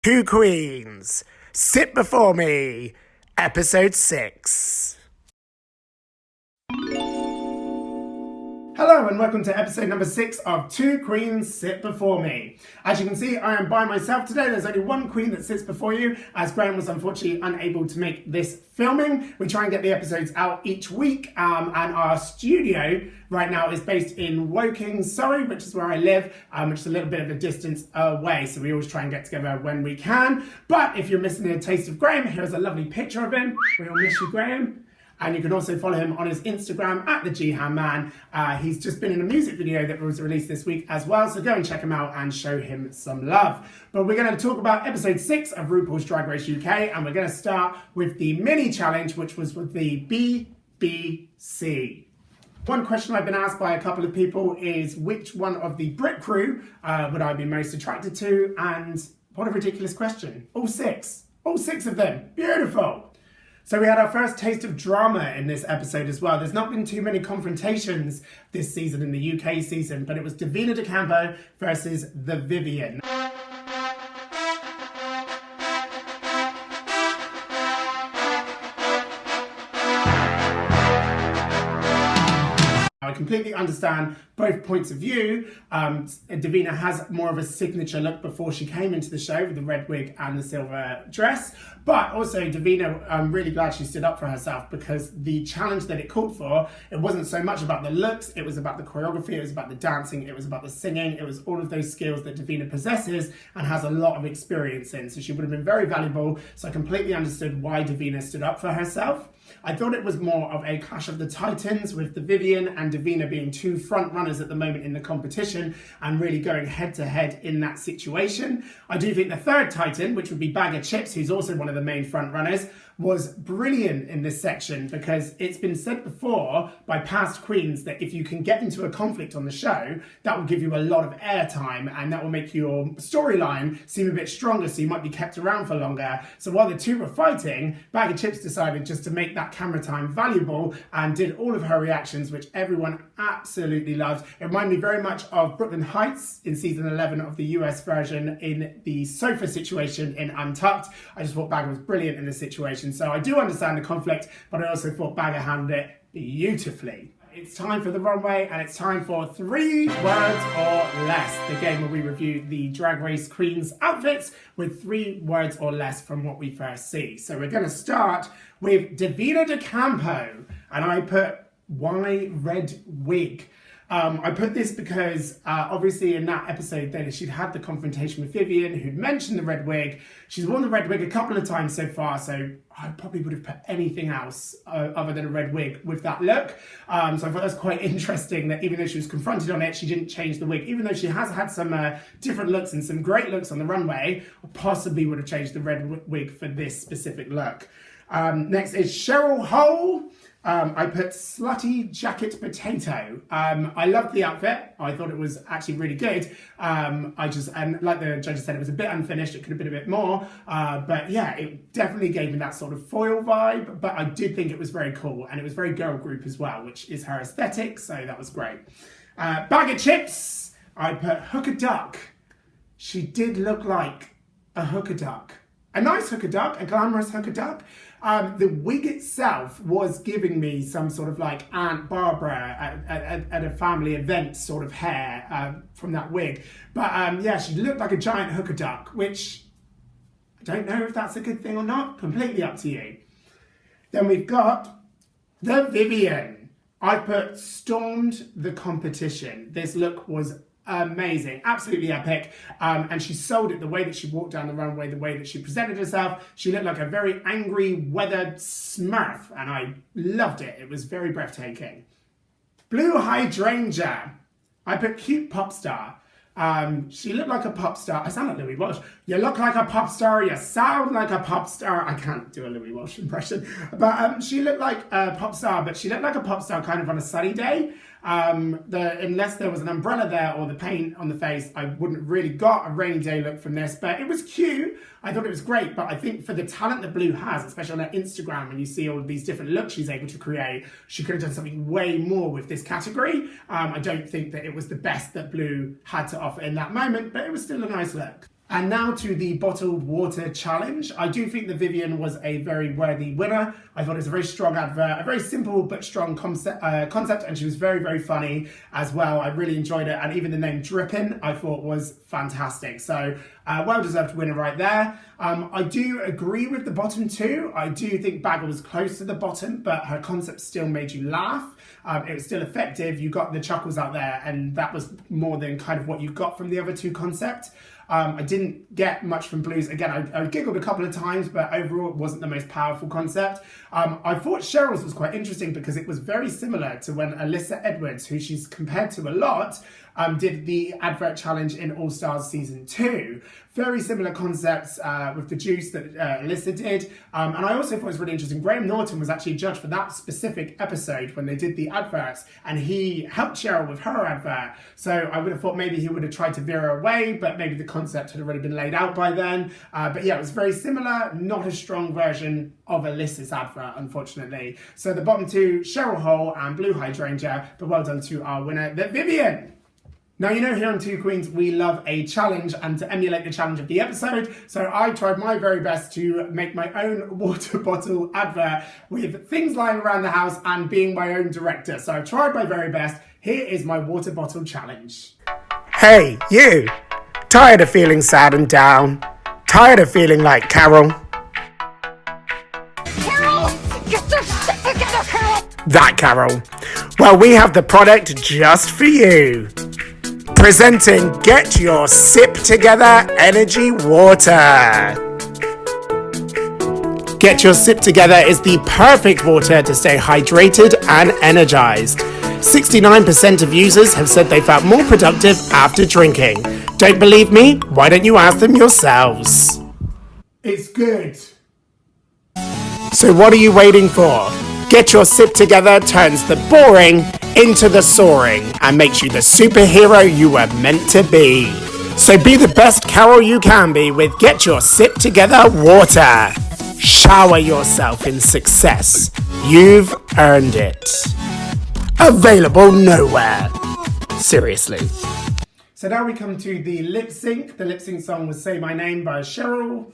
Two Queens, Sit Before Me, Episode 6. Hello and welcome to episode number 6 of Two Queens Sit Before Me. As you can see, I am by myself today. There's only one queen that sits before you, as Graham was unfortunately unable to make this filming. We try and get the episodes out each week, and our studio right now is based in Woking, Surrey, which is where I live, which is a little bit of a distance away, so we always try and get together when we can. But if you're missing a taste of Graham, here's a lovely picture of him. We all miss you, Graham. And you can also follow him on his Instagram at the Jihan Man. He's just been in a music video that was released this week as well, so go and check him out and show him some love. But we're going to talk about episode 6 of RuPaul's Drag Race UK, and we're going to start with the mini challenge, which was with the BBC. One question I've been asked by a couple of people is which one of the Brit crew would I be most attracted to, and what a ridiculous question. All six of them, beautiful. So we had our first taste of drama in this episode as well. There's not been too many confrontations this season in the UK season, but it was Davina De Campo versus the Vivienne. I completely understand both points of view. Davina has more of a signature look before she came into the show with the red wig and the silver dress. But also Davina, I'm really glad she stood up for herself, because the challenge that it called for, it wasn't so much about the looks, it was about the choreography, it was about the dancing, it was about the singing, it was all of those skills that Davina possesses and has a lot of experience in. So she would have been very valuable. So I completely understood why Davina stood up for herself. I thought it was more of a clash of the titans, with the Vivienne and Davina being two front runners at the moment in the competition and really going head to head in that situation. I do think the third titan, which would be Bag of Chips, who's also one of the main front runners, was brilliant in this section, because it's been said before by past queens that if you can get into a conflict on the show, that will give you a lot of airtime and that will make your storyline seem a bit stronger, so you might be kept around for longer. So while the two were fighting, Bag of Chips decided just to make that camera time valuable and did all of her reactions, which everyone absolutely loved. It reminded me very much of Brooklyn Heights in season 11 of the US version in the sofa situation in Untucked. I just thought Bag was brilliant in this situation. So I do understand the conflict, but I also thought Bagger handled it beautifully. It's time for the runway, and it's time for 3 words or less, the game where we review the Drag Race Queens outfits with 3 words or less from what we first see. So we're going to start with Davina De Campo, and I put why red wig. I put this because obviously in that episode then she'd had the confrontation with Vivienne, who'd mentioned the red wig. She's worn the red wig a couple of times so far, so I probably would have put anything else other than a red wig with that look. So I thought that was quite interesting that even though she was confronted on it, she didn't change the wig. Even though she has had some different looks and some great looks on the runway, I possibly would have changed the red wig for this specific look. Next is Cheryl Hole. I put slutty jacket potato. I loved the outfit. I thought it was actually really good. And like the judges said, it was a bit unfinished. It could have been a bit more. But yeah, it definitely gave me that sort of foil vibe. But I did think it was very cool. And it was very girl group as well, which is her aesthetic. So that was great. Bag of Chips. I put hooker duck. She did look like a hooker duck. A nice hooker duck, a glamorous hooker duck. The wig itself was giving me some sort of like Aunt Barbara at a family event sort of hair from that wig. But yeah, she looked like a giant hooker duck, which I don't know if that's a good thing or not. Completely up to you. Then we've got the Vivienne. I put stormed the competition. This look was amazing, absolutely epic, and she sold it. The way that she walked down the runway, the way that she presented herself, she looked like a very angry, weathered smurf, and I loved it. It was very breathtaking. Blue Hydrangea. I put cute pop star. She looked like a pop star. I sound like Louis Walsh. You look like a pop star, you sound like a pop star. I can't do a Louis Walsh impression, but she looked like a pop star, but she looked like a pop star kind of on a sunny day. Unless there was an umbrella there or the paint on the face, I wouldn't really got a rainy day look from this, but it was cute. I thought it was great, but I think for the talent that Blue has, especially on her Instagram, when you see all of these different looks she's able to create, she could have done something way more with this category. I don't think that it was the best that Blue had to offer in that moment, but it was still a nice look. And now to the bottled water challenge. I do think the Vivienne was a very worthy winner. I thought it was a very strong advert, a very simple but strong concept, and she was very, very funny as well. I really enjoyed it, and even the name Drippin' I thought was fantastic. So well-deserved winner right there. I do agree with the bottom two. I do think Bagger was close to the bottom, but her concept still made you laugh. It was still effective. You got the chuckles out there, and that was more than kind of what you got from the other two concepts. I didn't get much from Blue's. Again, I giggled a couple of times, but overall it wasn't the most powerful concept. I thought Cheryl's was quite interesting because it was very similar to when Alyssa Edwards, who she's compared to a lot, did the advert challenge in All Stars Season 2. Very similar concepts with the juice that Alyssa did. And I also thought it was really interesting. Graham Norton was actually judged for that specific episode when they did the adverts, and he helped Cheryl with her advert. So I would have thought maybe he would have tried to veer her away, but maybe the concept had already been laid out by then. But yeah, it was very similar, not a strong version of Alyssa's advert, unfortunately. So the bottom two, Cheryl Hole and Blue Hydrangea, but well done to our winner, the Vivienne. Now, you know, here on Two Queens, we love a challenge and to emulate the challenge of the episode. So I tried my very best to make my own water bottle advert with things lying around the house and being my own director. So I've tried my very best. Here is my water bottle challenge. Hey, you! Tired of feeling sad and down? Tired of feeling like Carol? Carol! Get your shit together, Carol! That Carol. Well, we have the product just for you. Presenting Get Your Sip Together Energy Water. Get Your Sip Together is the perfect water to stay hydrated and energized. 69% of users have said they felt more productive after drinking. Don't believe me? Why don't you ask them yourselves? It's good. So what are you waiting for? Get Your Sip Together turns the boring into the soaring and makes you the superhero you were meant to be. So be the best Carol you can be with Get Your Sip Together water. Shower yourself in success. You've earned it. Available nowhere. Seriously. So now we come to the lip sync. The lip sync song was Say My Name by Cheryl.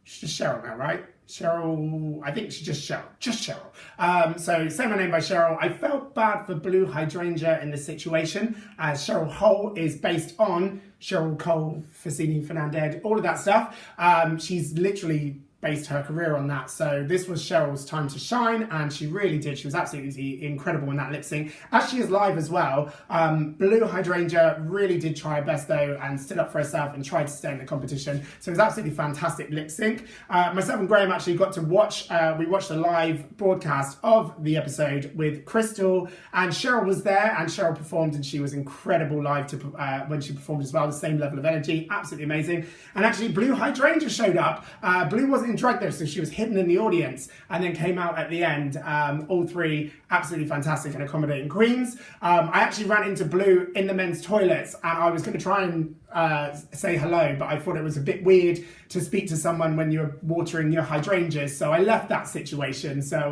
She's just Cheryl now, right? Cheryl, I think she's just Cheryl. So Say My Name by Cheryl. I felt bad for Blue Hydrangea in this situation, as Cheryl Hole is based on Cheryl Cole, Fassini, Fernandez, all of that stuff. She's literally based her career on that. So this was Cheryl's time to shine, and she really did. She was absolutely incredible in that lip sync, as she is live as well. Blue Hydrangea really did try her best though, and stood up for herself and tried to stay in the competition. So it was absolutely fantastic lip sync. Myself and Graham actually got to watch, we watched a live broadcast of the episode with Crystal, and Cheryl was there, and Cheryl performed, and she was incredible live to when she performed as well. The same level of energy, absolutely amazing. And actually Blue Hydrangea showed up. Blue wasn't in drag though, so she was hidden in the audience and then came out at the end. All three absolutely fantastic and accommodating queens. I actually ran into Blue in the men's toilets, and I was going to try and say hello, but I thought it was a bit weird to speak to someone when you're watering your hydrangeas, so I left that situation. So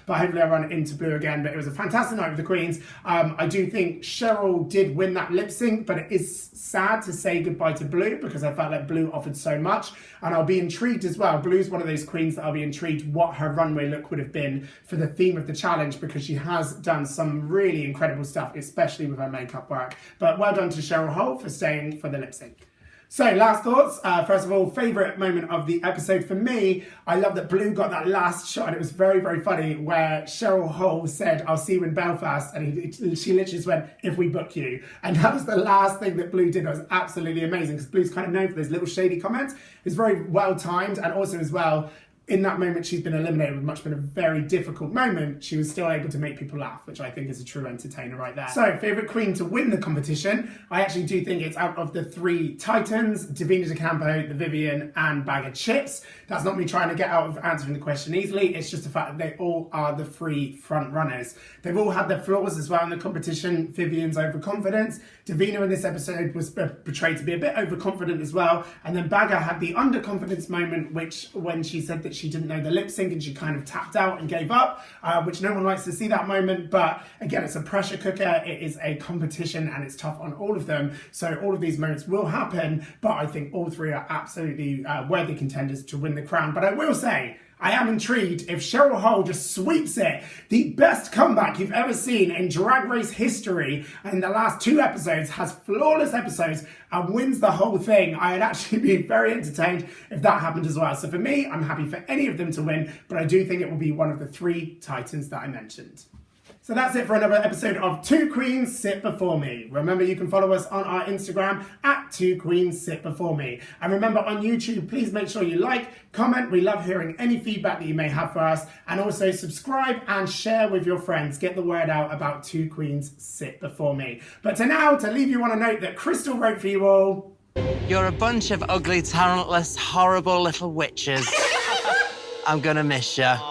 but hopefully I run into Blue again. But it was a fantastic night with the queens. I do think Cheryl did win that lip sync, but it is sad to say goodbye to Blue because I felt like Blue offered so much, and I'll be intrigued as well. Blue's one of those queens that I'll be intrigued what her runway look would have been for the theme of the challenge, because she has done some really incredible stuff, especially with her makeup work. But well done to Cheryl Hole for staying for the lip sync. So last thoughts. First of all, favourite moment of the episode for me, I love that Blue got that last shot, and it was very, very funny, where Cheryl Hole said, "I'll see you in Belfast," and she literally just went, "If we book you." And that was the last thing that Blue did. It was absolutely amazing, because Blue's kind of known for those little shady comments. It was very well timed, and also as well, in that moment she's been eliminated, with much been a very difficult moment, she was still able to make people laugh, which I think is a true entertainer right there. So, favourite queen to win the competition, I actually do think it's out of the three titans, Davina De Campo, the Vivienne, and Bag of Chips. That's not me trying to get out of answering the question easily, it's just the fact that they all are the three front runners. They've all had their flaws as well in the competition. Vivienne's overconfidence, Davina in this episode was portrayed to be a bit overconfident as well, and then Bagger had the underconfidence moment, which when she said that she didn't know the lip sync and she kind of tapped out and gave up, which no one likes to see that moment. But again, it's a pressure cooker. It is a competition and it's tough on all of them. So all of these moments will happen, but I think all three are absolutely worthy contenders to win the crown. But I will say, I am intrigued if Cheryl Hole just sweeps it, the best comeback you've ever seen in Drag Race history, and in the last 2 episodes has flawless episodes and wins the whole thing. I'd actually be very entertained if that happened as well. So for me, I'm happy for any of them to win, but I do think it will be one of the 3 Titans that I mentioned. So that's it for another episode of 2 Queens Sit Before Me. Remember, you can follow us on our Instagram at 2 Queens Sit Before Me. And remember, on YouTube, please make sure you like, comment. We love hearing any feedback that you may have for us. And also subscribe and share with your friends. Get the word out about 2 Queens Sit Before Me. But to leave you on a note that Crystal wrote for you all. You're a bunch of ugly, talentless, horrible little witches. I'm gonna miss you.